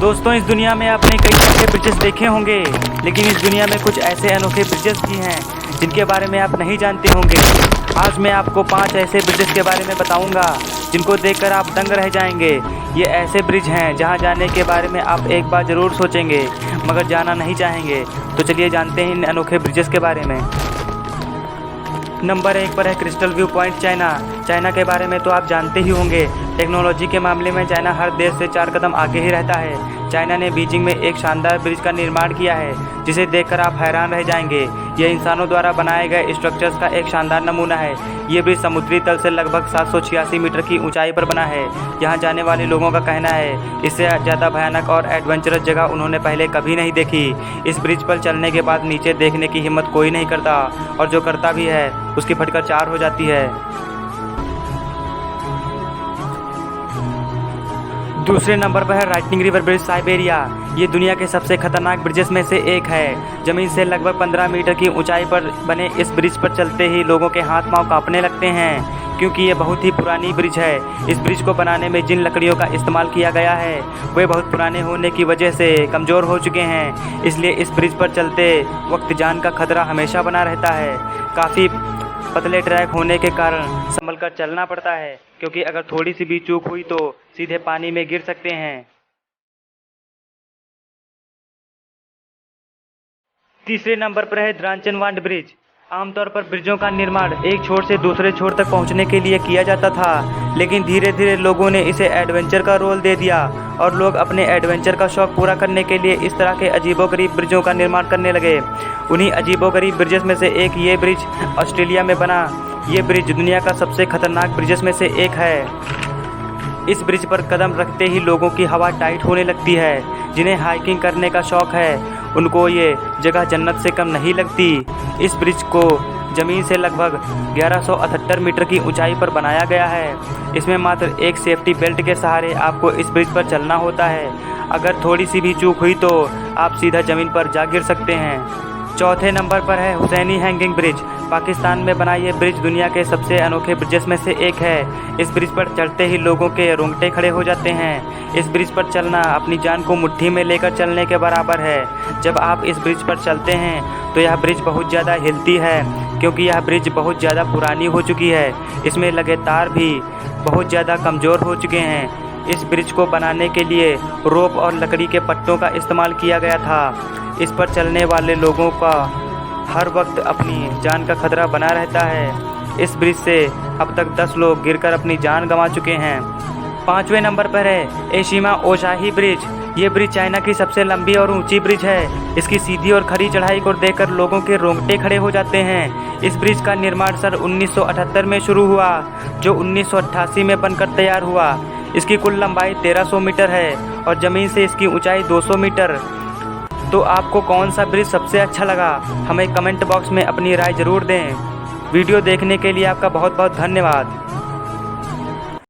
दोस्तों, इस दुनिया में आपने कई तरह के ब्रिजेस देखे होंगे, लेकिन इस दुनिया में कुछ ऐसे अनोखे ब्रिजेस भी हैं जिनके बारे में आप नहीं जानते होंगे। आज मैं आपको 5 ऐसे ब्रिजेस के बारे में बताऊंगा जिनको देखकर आप दंग रह जाएंगे। ये ऐसे ब्रिज हैं जहां जाने के बारे में आप एक बार ज़रूर सोचेंगे मगर जाना नहीं चाहेंगे। तो चलिए जानते हैं इन अनोखे ब्रिजेस के बारे में। नंबर 1 पर है crystal view point, China. China के बारे में तो आप जानते ही होंगे। टेक्नोलॉजी के मामले में चाइना हर देश से 4 कदम आगे ही रहता है। चाइना ने बीजिंग में एक शानदार ब्रिज का निर्माण किया है जिसे देखकर आप हैरान रह जाएंगे। यह इंसानों द्वारा बनाए गए स्ट्रक्चर्स का एक शानदार नमूना है। ये ब्रिज समुद्री तल से लगभग 786 मीटर की ऊंचाई पर बना है। यहाँ जाने वाले लोगों का कहना है इससे ज़्यादा भयानक और एडवेंचरस जगह उन्होंने पहले कभी नहीं देखी। इस ब्रिज पर चलने के बाद नीचे देखने की हिम्मत कोई नहीं करता और जो करता भी है उसकी फटकर 4 हो जाती है। दूसरे नंबर पर है राइटनिंग रिवर ब्रिज, साइबेरिया। ये दुनिया के सबसे खतरनाक ब्रिजेस में से एक है। ज़मीन से लगभग 15 मीटर की ऊंचाई पर बने इस ब्रिज पर चलते ही लोगों के हाथ पांव कांपने लगते हैं क्योंकि ये बहुत ही पुरानी ब्रिज है। इस ब्रिज को बनाने में जिन लकड़ियों का इस्तेमाल किया गया है वे बहुत पुराने होने की वजह से कमज़ोर हो चुके हैं। इसलिए इस ब्रिज पर चलते वक्त जान का खतरा हमेशा बना रहता है। काफ़ी पतले ट्रैक होने के कारण संभल कर चलना पड़ता है क्योंकि अगर थोड़ी सी भी चूक हुई तो सीधे पानी में गिर सकते हैं। तीसरे नंबर पर है द्रांचनवाड ब्रिज। आमतौर पर ब्रिजों का निर्माण एक छोर से दूसरे छोर तक पहुंचने के लिए किया जाता था, लेकिन धीरे धीरे लोगों ने इसे एडवेंचर का रोल दे दिया और लोग अपने एडवेंचर का शौक पूरा करने के लिए इस तरह के अजीबोगरीब ब्रिजों का निर्माण करने लगे। उन्हीं अजीबोगरीब ब्रिजेस में से एक ये ब्रिज ऑस्ट्रेलिया में बना। ये ब्रिज दुनिया का सबसे खतरनाक ब्रिजेस में से एक है। इस ब्रिज पर कदम रखते ही लोगों की हवा टाइट होने लगती है। जिन्हें हाइकिंग करने का शौक़ है उनको ये जगह जन्नत से कम नहीं लगती। इस ब्रिज को ज़मीन से लगभग 1178 मीटर की ऊंचाई पर बनाया गया है। इसमें मात्र एक सेफ्टी बेल्ट के सहारे आपको इस ब्रिज पर चलना होता है। अगर थोड़ी सी भी चूक हुई तो आप सीधा ज़मीन पर जा गिर सकते हैं। चौथे नंबर पर है हुसैनी हैंगिंग ब्रिज। पाकिस्तान में बना ये ब्रिज दुनिया के सबसे अनोखे ब्रिजेस में से एक है। इस ब्रिज पर चढ़ते ही लोगों के रोंगटे खड़े हो जाते हैं। इस ब्रिज पर चलना अपनी जान को मुट्ठी में लेकर चलने के बराबर है। जब आप इस ब्रिज पर चलते हैं तो यह ब्रिज बहुत ज़्यादा हिलती है क्योंकि यह ब्रिज बहुत ज़्यादा पुरानी हो चुकी है। इसमें लगे तार भी बहुत ज़्यादा कमज़ोर हो चुके हैं। इस ब्रिज को बनाने के लिए रोप और लकड़ी के पट्टों का इस्तेमाल किया गया था। इस पर चलने वाले लोगों का हर वक्त अपनी जान का खतरा बना रहता है। इस ब्रिज से अब तक 10 लोग गिरकर अपनी जान गंवा चुके हैं। 5वें नंबर पर है एशिमा ओसाही ब्रिज। ये ब्रिज चाइना की सबसे लंबी और ऊंची ब्रिज है। इसकी सीधी और खड़ी चढ़ाई को देखकर लोगों के रोंगटे खड़े हो जाते हैं। इस ब्रिज का निर्माण सन 1978 में शुरू हुआ जो 1988 में बनकर तैयार हुआ। इसकी कुल लंबाई 1300 मीटर है और ज़मीन से इसकी ऊंचाई 200 मीटर। तो आपको कौन सा ब्रिज सबसे अच्छा लगा, हमें कमेंट बॉक्स में अपनी राय ज़रूर दें। वीडियो देखने के लिए आपका बहुत बहुत धन्यवाद।